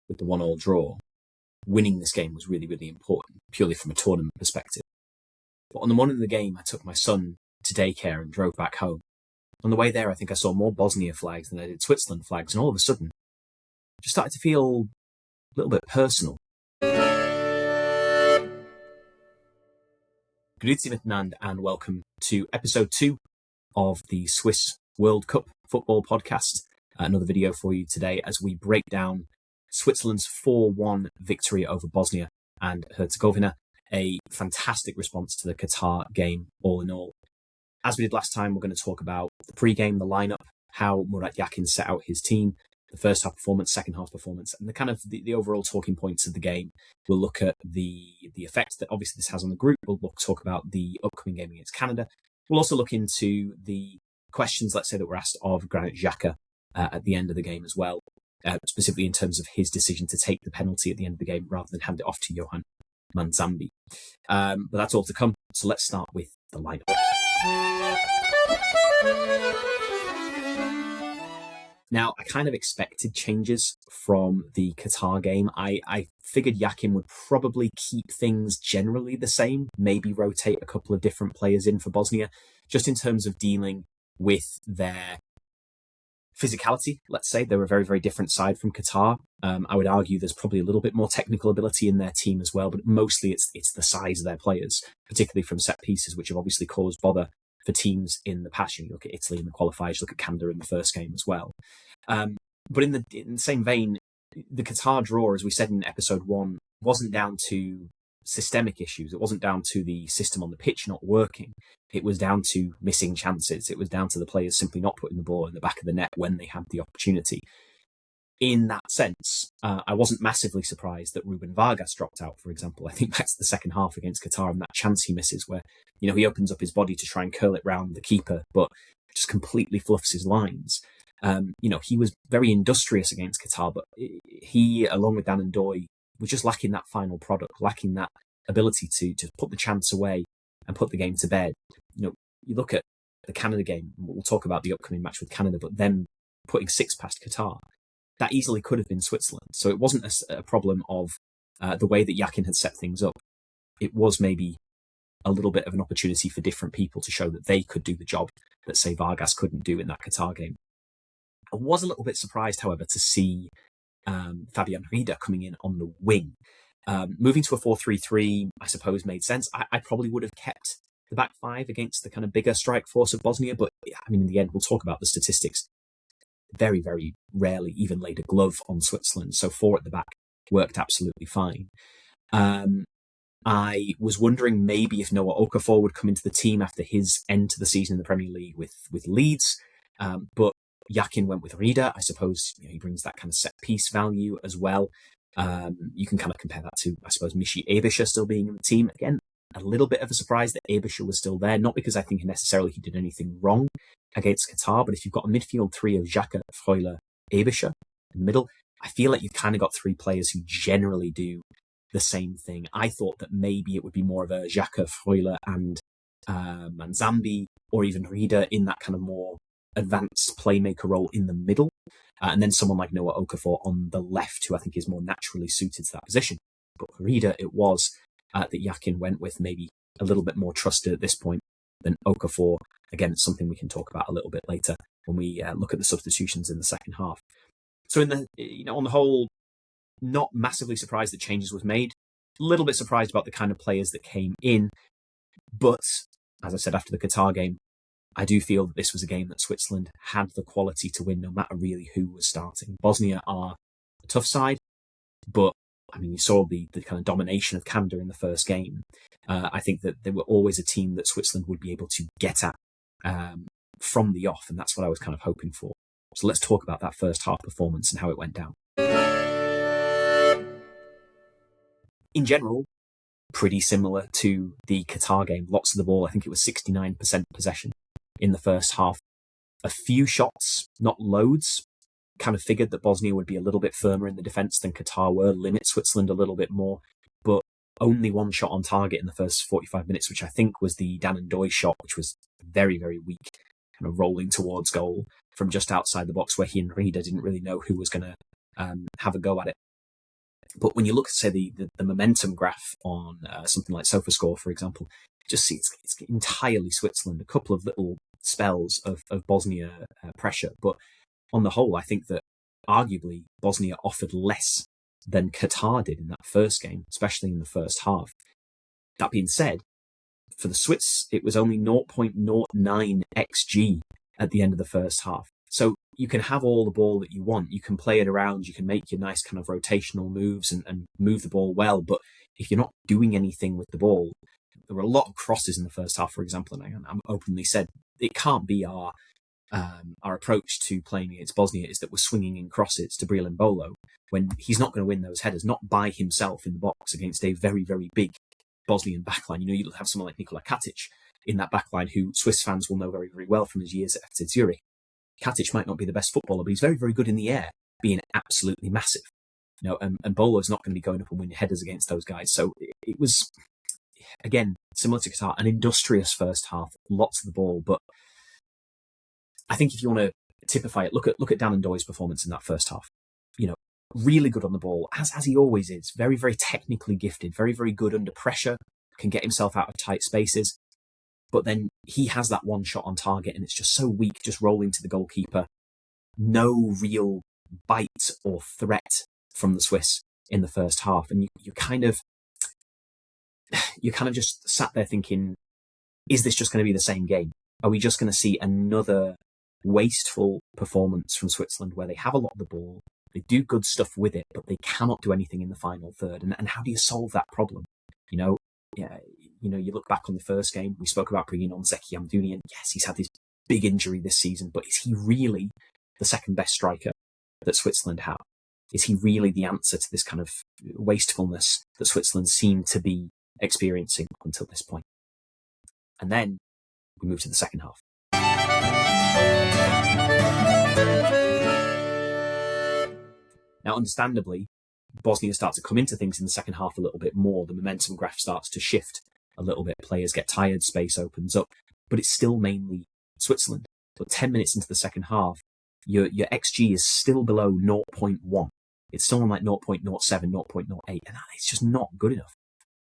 with the 1-1 draw, winning this game was really, really important, purely from a tournament perspective. But on the morning of the game, I took my son to daycare and drove back home. On the way there, I think I saw more Bosnia flags than I did Switzerland flags, and all of a sudden, it just started to feel a little bit personal. Grüezi miteinander, and welcome to episode 2 of the Swiss World Cup football podcast. Another video for you today as we break down Switzerland's 4-1 victory over Bosnia and Herzegovina, a fantastic response to the Qatar game all in all. As we did last time, we're going to talk about the pre-game, the lineup, how Murat Yakin set out his team, the first half performance, second half performance, and the overall talking points of the game. We'll look at the effect that obviously this has on the group. We'll talk about the upcoming game against Canada. We'll also look into the questions, let's say, that were asked of Granit Xhaka at the end of the game as well, specifically in terms of his decision to take the penalty at the end of the game rather than hand it off to Johan Manzambi. But that's all to come. So let's start with the lineup. Now, I kind of expected changes from the Qatar game. I figured Yakin would probably keep things generally the same, maybe rotate a couple of different players in for Bosnia, just in terms of dealing with their physicality. Let's say they're a very, very different side from Qatar. I would argue there's probably a little bit more technical ability in their team as well, but mostly it's the size of their players, particularly from set pieces, which have obviously caused bother for teams in the past. You look at Italy in the qualifiers, look at Canada in the first game as well. But in the same vein, the Qatar draw, as we said in episode 1, wasn't down to systemic issues. It wasn't down to the system on the pitch not working. It was down to missing chances. It was down to the players simply not putting the ball in the back of the net when they had the opportunity. In that sense, I wasn't massively surprised that Ruben Vargas dropped out, for example. I think that's the second half against Qatar and that chance he misses where, he opens up his body to try and curl it round the keeper, but just completely fluffs his lines. He was very industrious against Qatar, but he, along with Dan and Doy, was just lacking that final product, lacking that ability to put the chance away and put the game to bed. You look at the Canada game, we'll talk about the upcoming match with Canada, but them putting 6 past Qatar, that easily could have been Switzerland. So it wasn't a problem of the way that Yakin had set things up. It was maybe a little bit of an opportunity for different people to show that they could do the job that, say, Vargas couldn't do in that Qatar game. I was a little bit surprised, however, to see Fabian Rieder coming in on the wing. Moving to a 4-3-3, I suppose, made sense. I probably would have kept the back 5 against the kind of bigger strike force of Bosnia, but in the end, we'll talk about the statistics. Very, very rarely even laid a glove on Switzerland, so 4 at the back worked absolutely fine. I was wondering maybe if Noah Okafor would come into the team after his end to the season in the Premier League with Leeds, but Yakin went with Rieder. I suppose he brings that kind of set piece value as well. You can kind of compare that to, I suppose, Michi Ebischer still being in the team. Again, a little bit of a surprise that Ebischer was still there, not because I think necessarily he did anything wrong against Qatar, but if you've got a midfield 3 of Xhaka, Freuler, Ebischer in the middle, I feel like you've kind of got 3 players who generally do the same thing. I thought that maybe it would be more of a Xhaka, Freuler and Manzambi, or even Rieder in that kind of more advanced playmaker role in the middle, and then someone like Noah Okafor on the left, who I think is more naturally suited to that position. But for Rieder, it was that Yakin went with maybe a little bit more trusted at this point than Okafor. Again, it's something we can talk about a little bit later when we look at the substitutions in the second half. So on the whole, not massively surprised that changes was made. A little bit surprised about the kind of players that came in. But as I said after the Qatar game, I do feel that this was a game that Switzerland had the quality to win no matter really who was starting. Bosnia are a tough side, but you saw the kind of domination of Canada in the first game. I think that they were always a team that Switzerland would be able to get at from the off, and that's what I was kind of hoping for. So let's talk about that first half performance and how it went down. In general, pretty similar to the Qatar game. Lots of the ball, I think it was 69% possession in the first half. A few shots, not loads. Kind of figured that Bosnia would be a little bit firmer in the defence than Qatar were, limit Switzerland a little bit more, but only 1 shot on target in the first 45 minutes, which I think was the Dan and Doy shot, which was very, very weak, kind of rolling towards goal from just outside the box where he and Rieder didn't really know who was going to have a go at it. But when you look at, say, the momentum graph on something like SofaScore, for example, just see it's entirely Switzerland. A couple of little spells of Bosnia pressure, but on the whole, I think that arguably Bosnia offered less than Qatar did in that first game, especially in the first half. That being said, for the Swiss, it was only 0.09 xg at the end of the first half. So you can have all the ball that you want. You can play it around. You can make your nice kind of rotational moves and move the ball well. But if you're not doing anything with the ball, there were a lot of crosses in the first half, for example, and I'm openly said it can't be our approach to playing against Bosnia is that we're swinging in crosses to Breel Mbolo when he's not going to win those headers, not by himself in the box against a very, very big Bosnian backline. You'll have someone like Nikola Katic in that backline who Swiss fans will know very, very well from his years at FC Zurich. Katic might not be the best footballer, but he's very, very good in the air, being absolutely massive. And Bolo's not going to be going up and winning headers against those guys. So it was, again, similar to Qatar, an industrious first half, lots of the ball. But I think if you want to typify it, look at Dan Ndoye's performance in that first half. Really good on the ball, as he always is. Very, very technically gifted, very, very good under pressure, can get himself out of tight spaces. But then he has that one shot on target and it's just so weak, just rolling to the goalkeeper. No real bite or threat from the Swiss in the first half. And you kind of just sat there thinking, is this just going to be the same game? Are we just going to see another wasteful performance from Switzerland where they have a lot of the ball, they do good stuff with it, but they cannot do anything in the final third? And how do you solve that problem? You look back on the first game, we spoke about bringing on Zeki Amdouni, and yes, he's had this big injury this season, but is he really the second best striker that Switzerland have? Is he really the answer to this kind of wastefulness that Switzerland seemed to be experiencing up until this point? And then we move to the second half. Now, understandably, Bosnia starts to come into things in the second half a little bit more. The momentum graph starts to shift a little bit. Players get tired, space opens up, but it's still mainly Switzerland. But 10 minutes into the second half, your XG is still below 0.1. It's still on like 0.07, 0.08, and it's just not good enough.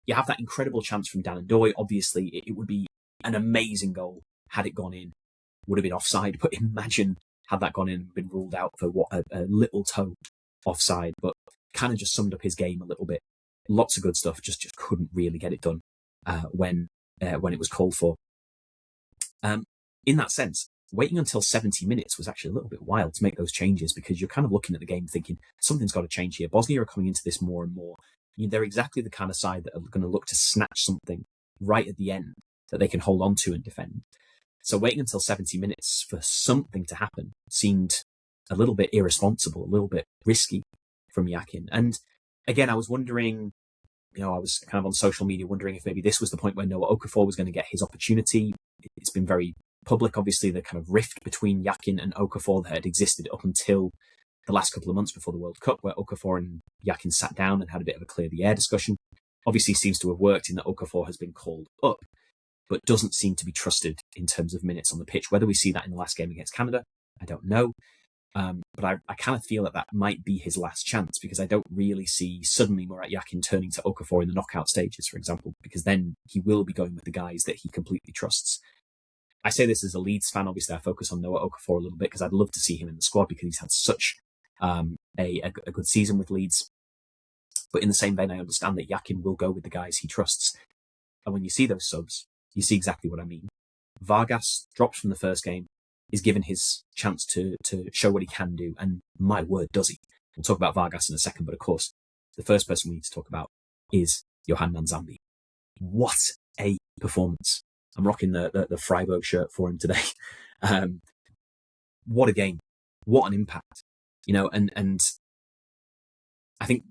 You have that incredible chance from Dan Ndoye. Obviously, it would be an amazing goal had it gone in. Would have been offside, but imagine had that gone in and been ruled out for what a little toe offside, but kind of just summed up his game a little bit. Lots of good stuff, just couldn't really get it done when it was called for. In that sense, waiting until 70 minutes was actually a little bit wild to make those changes, because you're kind of looking at the game thinking something's got to change here. Bosnia are coming into this more and more. They're exactly the kind of side that are going to look to snatch something right at the end that they can hold on to and defend. So waiting until 70 minutes for something to happen seemed a little bit irresponsible, a little bit risky from Yakin. And again, I was wondering, I was kind of on social media wondering if maybe this was the point where Noah Okafor was going to get his opportunity. It's been very public, obviously, the kind of rift between Yakin and Okafor that had existed up until the last couple of months before the World Cup, where Okafor and Yakin sat down and had a bit of a clear the air discussion. Obviously seems to have worked in that Okafor has been called up, but doesn't seem to be trusted in terms of minutes on the pitch. Whether we see that in the last game against Canada, I don't know. But I kind of feel that might be his last chance, because I don't really see suddenly Murat Yakin turning to Okafor in the knockout stages, for example, because then he will be going with the guys that he completely trusts. I say this as a Leeds fan. Obviously, I focus on Noah Okafor a little bit because I'd love to see him in the squad because he's had such a good season with Leeds. But in the same vein, I understand that Yakin will go with the guys he trusts. And when you see those subs, you see exactly what I mean. Vargas drops from the first game, is given his chance to show what he can do, and my word, does he. We'll talk about Vargas in a second, but of course, the first person we need to talk about is Johan Manzambi. What a performance. I'm rocking the Freiburg shirt for him today. What a game. What an impact. And I think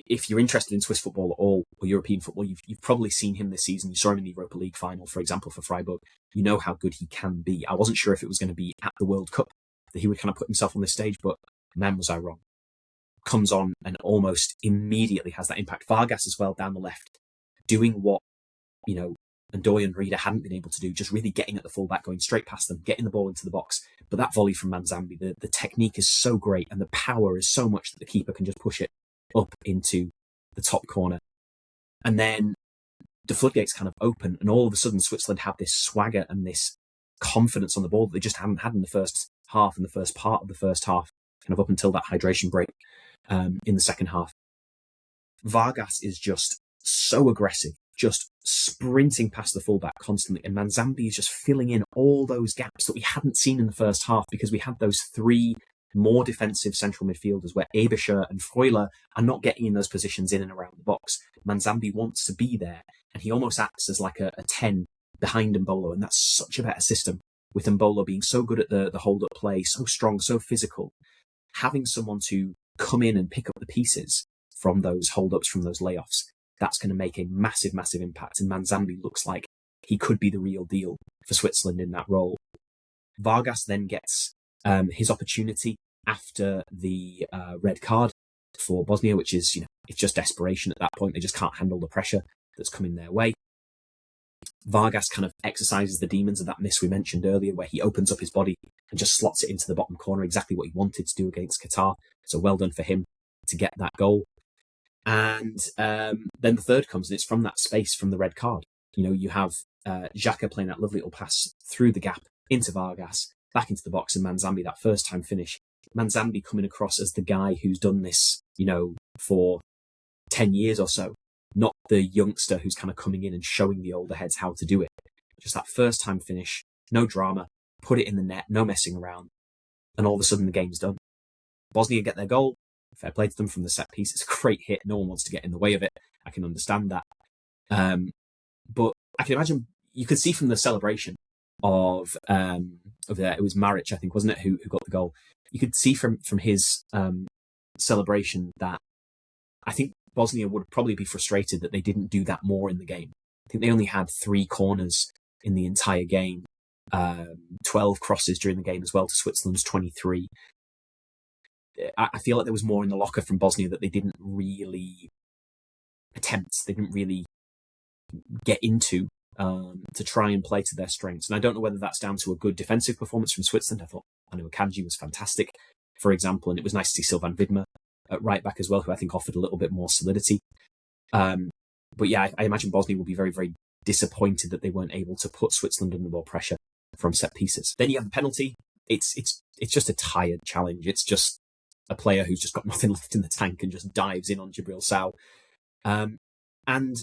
if you're interested in Swiss football at all, or European football, you've probably seen him this season. You saw him in the Europa League final, for example, for Freiburg. You know how good he can be. I wasn't sure if it was going to be at the World Cup that he would kind of put himself on this stage, but man, was I wrong. Comes on and almost immediately has that impact. Vargas as well down the left, doing what, Ndoye and Reader hadn't been able to do, just really getting at the fullback, going straight past them, getting the ball into the box. But that volley from Manzambi, the technique is so great and the power is so much that the keeper can just push it up into the top corner. And then the floodgates kind of open, and all of a sudden Switzerland have this swagger and this confidence on the ball that they just haven't had in the first half, in the first part of the first half, kind of up until that hydration break in the second half. Vargas is just so aggressive, just sprinting past the fullback constantly, and Manzambi is just filling in all those gaps that we hadn't seen in the first half, because we had those three more defensive central midfielders where Eberscher and Freuler are not getting in those positions in and around the box. Manzambi wants to be there, and he almost acts as like a 10 behind Mbolo, and that's such a better system, with Mbolo being so good at the hold-up play, so strong, so physical. Having someone to come in and pick up the pieces from those hold-ups, from those layoffs, that's going to make a massive, massive impact, and Manzambi looks like he could be the real deal for Switzerland in that role. Vargas then gets his opportunity after the red card for Bosnia, which is, it's just desperation at that point. They just can't handle the pressure that's coming their way. Vargas kind of exercises the demons of that miss we mentioned earlier, where he opens up his body and just slots it into the bottom corner, exactly what he wanted to do against Qatar. So well done for him to get that goal. And then the third comes, and it's from that space from the red card. You have Xhaka playing that lovely little pass through the gap into Vargas, back into the box, and Manzambi, that first time finish. Manzambi coming across as the guy who's done this, for 10 years or so, not the youngster who's kind of coming in and showing the older heads how to do it. Just that first time finish, no drama, put it in the net, no messing around, and all of a sudden the game's done. Bosnia get their goal. Fair play to them from the set piece. It's a great hit. No one wants to get in the way of it. I can understand that. But I can imagine, you could see from the celebration of it was Maric, I think, wasn't it, who got the goal. You could see from his celebration that I think Bosnia would probably be frustrated that they didn't do that more in the game. I think they only had 3 corners in the entire game, 12 crosses during the game as well to Switzerland's 23. I feel like there was more in the locker from Bosnia that they didn't really attempt, they didn't really get into to try and play to their strengths. And I don't know whether that's down to a good defensive performance from Switzerland. I thought Anu Akanji was fantastic, for example, and it was nice to see Sylvain Widmer at right back as well, who I think offered a little bit more solidity. But yeah, I imagine Bosnia will be very, very disappointed that they weren't able to put Switzerland under more pressure from set pieces. Then you have the penalty. It's just a tired challenge. It's just a player who's just got nothing left in the tank and just dives in on Jibril Sow. And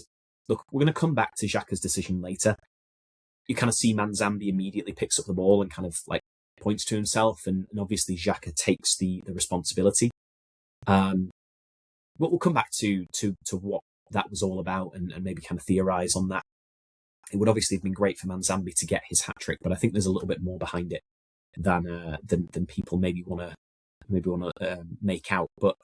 look, we're going to come back to Xhaka's decision later. You kind of see Manzambi immediately picks up the ball and kind of like points to himself, and obviously Xhaka takes the responsibility. But we'll come back to what that was all about and maybe kind of theorise on that. It would obviously have been great for Manzambi to get his hat-trick, but I think there's a little bit more behind it than people maybe want to make out. But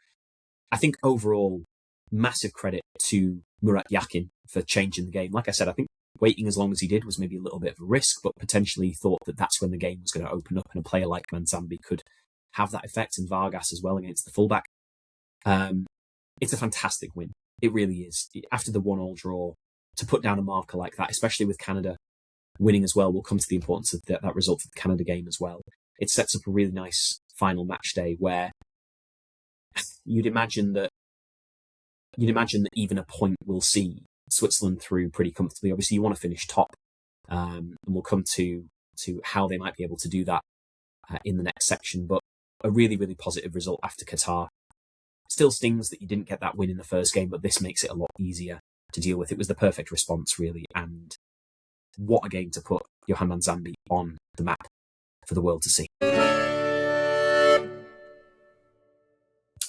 I think overall, massive credit to Murat Yakin for changing the game. Like I said, I think waiting as long as he did was maybe a little bit of a risk, but potentially thought that that's when the game was going to open up and a player like Manzambi could have that effect, and Vargas as well against the fullback. It's a fantastic win. It really is. After the 1-1 draw, to put down a marker like that, especially with Canada winning as well, we'll come to the importance of that result for the Canada game as well. It sets up a really nice final match day where you'd imagine that even a point will see Switzerland through pretty comfortably. Obviously, you want to finish top, and we'll come to how they might be able to do that in the next section. But a really, really positive result after Qatar. Still stings that you didn't get that win in the first game, but this makes it a lot easier to deal with. It was the perfect response, really, and what a game to put Johan Manzambi on the map for the world to see.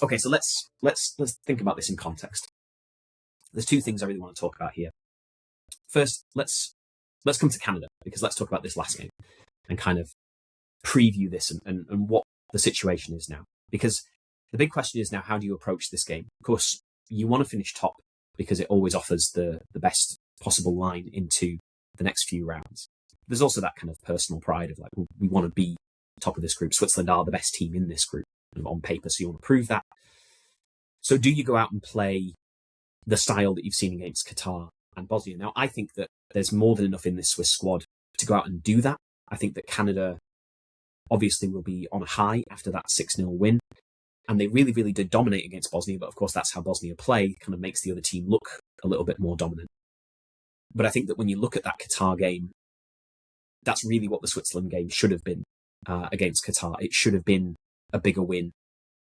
Okay, so let's think about this in context. There's 2 things I really want to talk about here. First, let's come to Canada, because let's talk about this last game and kind of preview this and what the situation is now. Because the big question is now, how do you approach this game? Of course, you want to finish top because it always offers the best possible line into the next few rounds. There's also that kind of personal pride of like, well, we want to be top of this group. Switzerland are the best team in this group on paper, so you want to prove that. So do you go out and play the style that you've seen against Qatar and Bosnia? Now, I think that there's more than enough in this Swiss squad to go out and do that. I think that Canada obviously will be on a high after that 6-0 win. And they really, really did dominate against Bosnia, but of course that's how Bosnia play, kind of makes the other team look a little bit more dominant. But I think that when you look at that Qatar game, that's really what the Switzerland game should have been against Qatar. It should have been a bigger win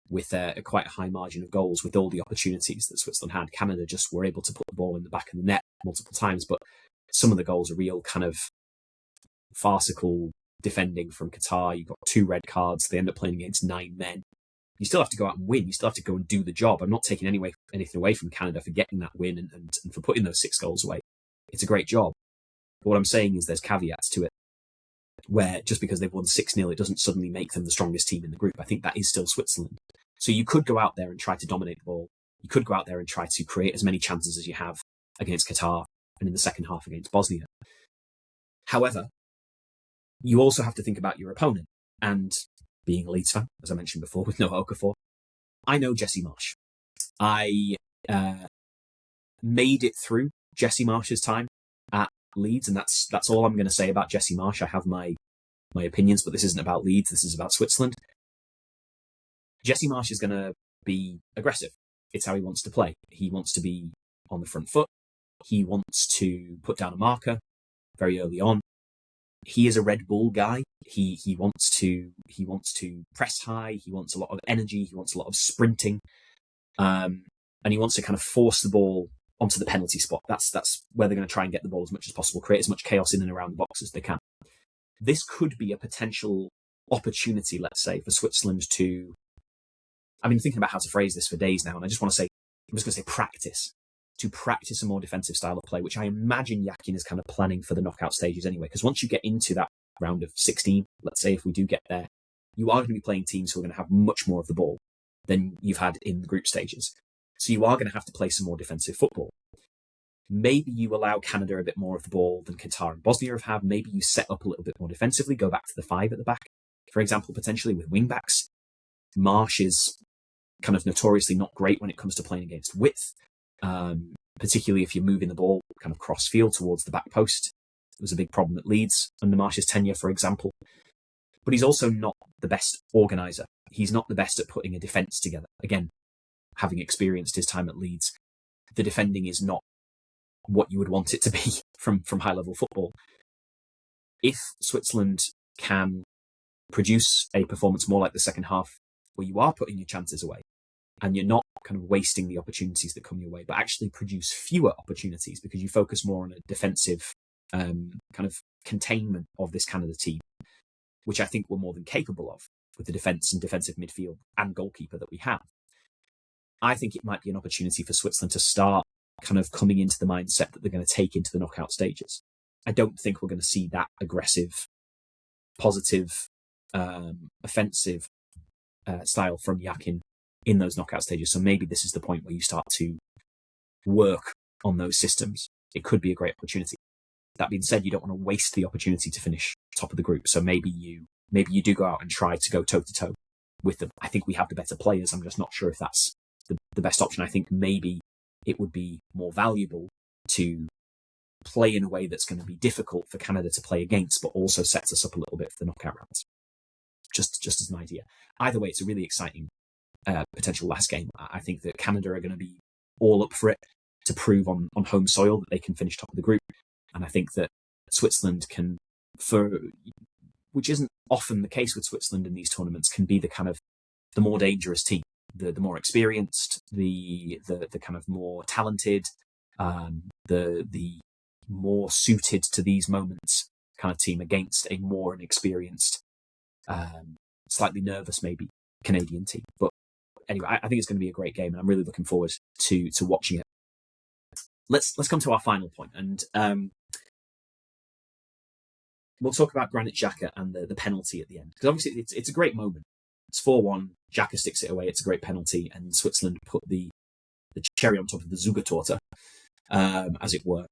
with a quite a high margin of goals, with all the opportunities that Switzerland had. Canada just were able to put the ball in the back of the net multiple times, but some of the goals are real kind of farcical defending from Qatar. You've got 2 red cards. They end up playing against 9 men. You still have to go out and win. You still have to go and do the job. I'm not taking anything away from Canada for getting that win and for putting those 6 goals away. It's a great job. But what I'm saying is there's caveats to it, where just because they've won 6-0, it doesn't suddenly make them the strongest team in the group. I think that is still Switzerland. So you could go out there and try to dominate the ball. You could go out there and try to create as many chances as you have against Qatar and in the second half against Bosnia. However, you also have to think about your opponent. And being a Leeds fan, as I mentioned before, with no Okafor, I know Jesse Marsch. I made it through Jesse Marsch's time at Leeds, and that's all I'm going to say about Jesse Marsch. I have my opinions, but this isn't about Leeds. This is about Switzerland. Jesse Marsch is going to be aggressive. It's how he wants to play. He wants to be on the front foot. He wants to put down a marker very early on. He is a Red Bull guy. He wants to press high. He wants a lot of energy. He wants a lot of sprinting, and he wants to kind of force the ball onto the penalty spot. That's where they're going to try and get the ball as much as possible, create as much chaos in and around the box as they can. This could be a potential opportunity, let's say, for Switzerland to. I've been thinking about how to phrase this for days now, and I'm just going to say practice. To practice a more defensive style of play, which I imagine Yakin is kind of planning for the knockout stages anyway, because once you get into that round of 16, let's say if we do get there, you are going to be playing teams who are going to have much more of the ball than you've had in the group stages. So you are going to have to play some more defensive football. Maybe you allow Canada a bit more of the ball than Qatar and Bosnia have had. Maybe you set up a little bit more defensively, go back to the 5 at the back, for example, potentially with wing-backs. Marsch is kind of notoriously not great when it comes to playing against width. Particularly if you're moving the ball kind of cross field towards the back post. It was a big problem at Leeds under Marsch's tenure, for example. But he's also not the best organiser. He's not the best at putting a defence together. Again, having experienced his time at Leeds, the defending is not what you would want it to be from high-level football. If Switzerland can produce a performance more like the second half, where you are putting your chances away, and you're not kind of wasting the opportunities that come your way, but actually produce fewer opportunities because you focus more on a defensive kind of containment of this Canada team, which I think we're more than capable of with the defence and defensive midfield and goalkeeper that we have. I think it might be an opportunity for Switzerland to start kind of coming into the mindset that they're going to take into the knockout stages. I don't think we're going to see that aggressive, positive, offensive style from Yakin in those knockout stages. So maybe this is the point where you start to work on those systems. It could be a great opportunity. That being said, you don't want to waste the opportunity to finish top of the group. So maybe you do go out and try to go toe to toe with them. I think we have the better players. I'm just not sure if that's the best option. I think maybe it would be more valuable to play in a way that's going to be difficult for Canada to play against, but also sets us up a little bit for the knockout rounds. Just as an idea. Either way, it's a really exciting potential last game. I think that Canada are going to be all up for it to prove on home soil that they can finish top of the group. And I think that Switzerland can, which isn't often the case with Switzerland in these tournaments, can be the kind of the more dangerous team, the more experienced, the kind of more talented, the more suited to these moments kind of team against a more inexperienced, slightly nervous maybe Canadian team. But anyway, I think it's going to be a great game, and I'm really looking forward to watching it. Let's come to our final point, and we'll talk about Granit Xhaka and the penalty at the end, because obviously it's a great moment. It's 4-1. Xhaka sticks it away. It's a great penalty, and Switzerland put the cherry on top of the Zugertorte, as it were.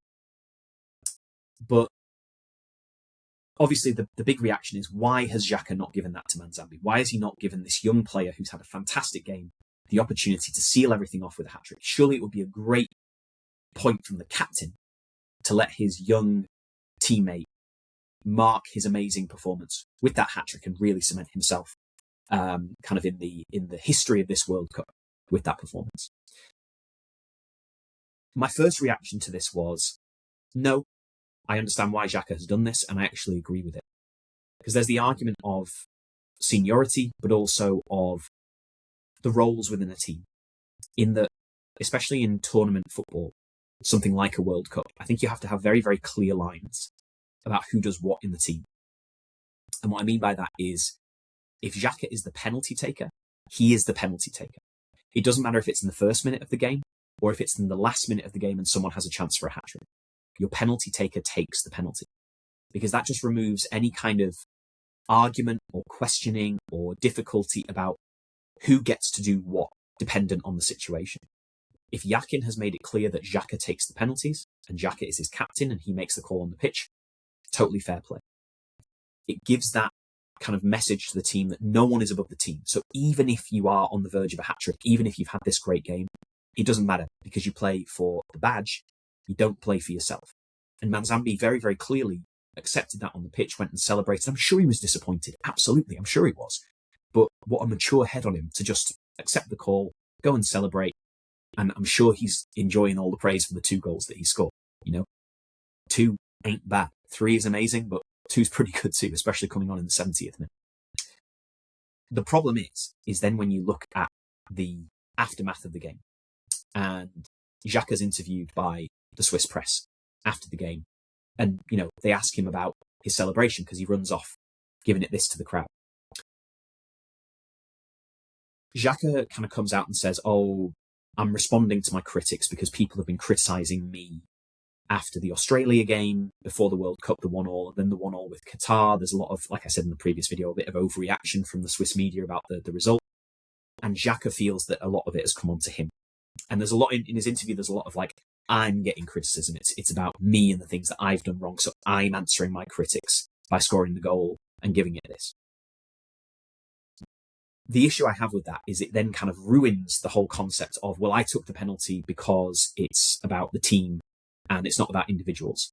But obviously the big reaction is, why has Xhaka not given that to Manzambi? Why has he not given this young player who's had a fantastic game the opportunity to seal everything off with a hat-trick? Surely it would be a great point from the captain to let his young teammate mark his amazing performance with that hat-trick and really cement himself kind of in the history of this World Cup with that performance. My first reaction to this was, no, I understand why Xhaka has done this, and I actually agree with it. Because there's the argument of seniority, but also of the roles within a team. In that, especially in tournament football, something like a World Cup, I think you have to have very, very clear lines about who does what in the team. And what I mean by that is, if Xhaka is the penalty taker, he is the penalty taker. It doesn't matter if it's in the first minute of the game or if it's in the last minute of the game and someone has a chance for a hat-trick. Your penalty taker takes the penalty, because that just removes any kind of argument or questioning or difficulty about who gets to do what, dependent on the situation. If Yakin has made it clear that Xhaka takes the penalties and Xhaka is his captain and he makes the call on the pitch, totally fair play. It gives that kind of message to the team that no one is above the team. So even if you are on the verge of a hat-trick, even if you've had this great game, it doesn't matter, because you play for the badge, you don't play for yourself. And Manzambi very, very clearly accepted that on the pitch, went and celebrated. I'm sure he was disappointed. Absolutely, I'm sure he was. But what a mature head on him to just accept the call, go and celebrate. And I'm sure he's enjoying all the praise for the 2 goals that he scored. 2 ain't bad. 3 is amazing, but 2's pretty good too, especially coming on in the 70th minute. The problem is then when you look at the aftermath of the game, and Xhaka's interviewed by the Swiss press after the game, and they ask him about his celebration because he runs off giving it this to the crowd. Xhaka kind of comes out and says, "Oh, I'm responding to my critics because people have been criticising me after the Australia game, before the World Cup, the 1-1, and then the 1-1 with Qatar. There's a lot of, like I said in the previous video, a bit of overreaction from the Swiss media about the result." And Xhaka feels that a lot of it has come onto him. And there's a lot in his interview, there's a lot of like, I'm getting criticism. It's about me and the things that I've done wrong. So I'm answering my critics by scoring the goal and giving it this. The issue I have with that is it then kind of ruins the whole concept of, well, I took the penalty because it's about the team and it's not about individuals.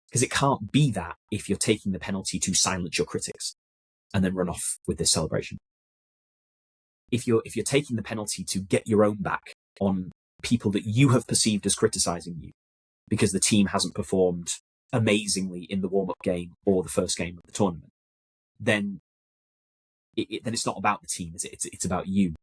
Because it can't be that if you're taking the penalty to silence your critics and then run off with this celebration. If you're taking the penalty to get your own back on people that you have perceived as criticising you because the team hasn't performed amazingly in the warm-up game or the first game of the tournament, then it's not about the team, is it? It's about you.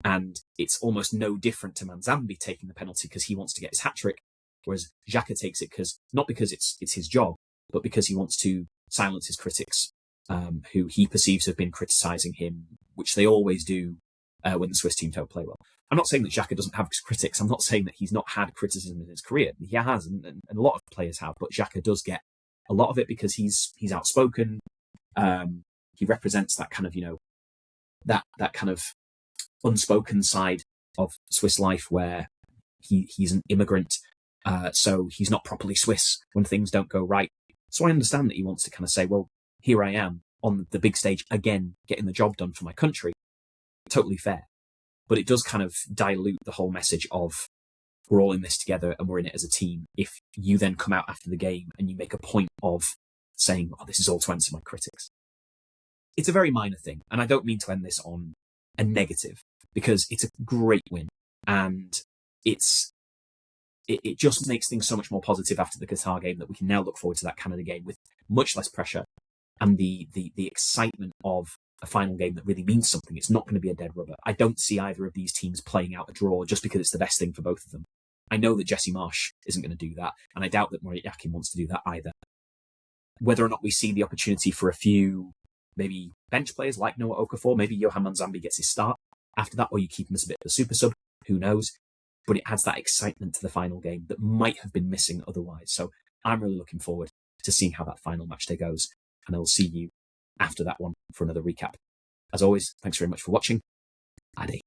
And it's almost no different to Manzambi taking the penalty because he wants to get his hat-trick, whereas Xhaka takes it not because it's his job, but because he wants to silence his critics, who he perceives have been criticising him, which they always do when the Swiss team don't play well. I'm not saying that Xhaka doesn't have critics. I'm not saying that he's not had criticism in his career. He has, and a lot of players have, but Xhaka does get a lot of it because he's outspoken. He represents that kind of, that kind of unspoken side of Swiss life where he's an immigrant, so he's not properly Swiss when things don't go right. So I understand that he wants to kind of say, well, here I am on the big stage again, getting the job done for my country. Totally fair. But it does kind of dilute the whole message of we're all in this together and we're in it as a team. If you then come out after the game and you make a point of saying, oh, this is all to answer my critics. It's a very minor thing. And I don't mean to end this on a negative, because it's a great win. And it just makes things so much more positive after the Qatar game that we can now look forward to that Canada game with much less pressure and the excitement of a final game that really means something. It's not going to be a dead rubber. I don't see either of these teams playing out a draw just because it's the best thing for both of them. I know that Jesse Marsch isn't going to do that, and I doubt that Moritz Yakin wants to do that either. Whether or not we see the opportunity for a few maybe bench players like Noah Okafor, maybe Johan Manzambi gets his start after that, or you keep him as a bit of a super sub, who knows? But it adds that excitement to the final game that might have been missing otherwise. So I'm really looking forward to seeing how that final match day goes, and I will see you after that one for another recap. As always, thanks very much for watching. Ade.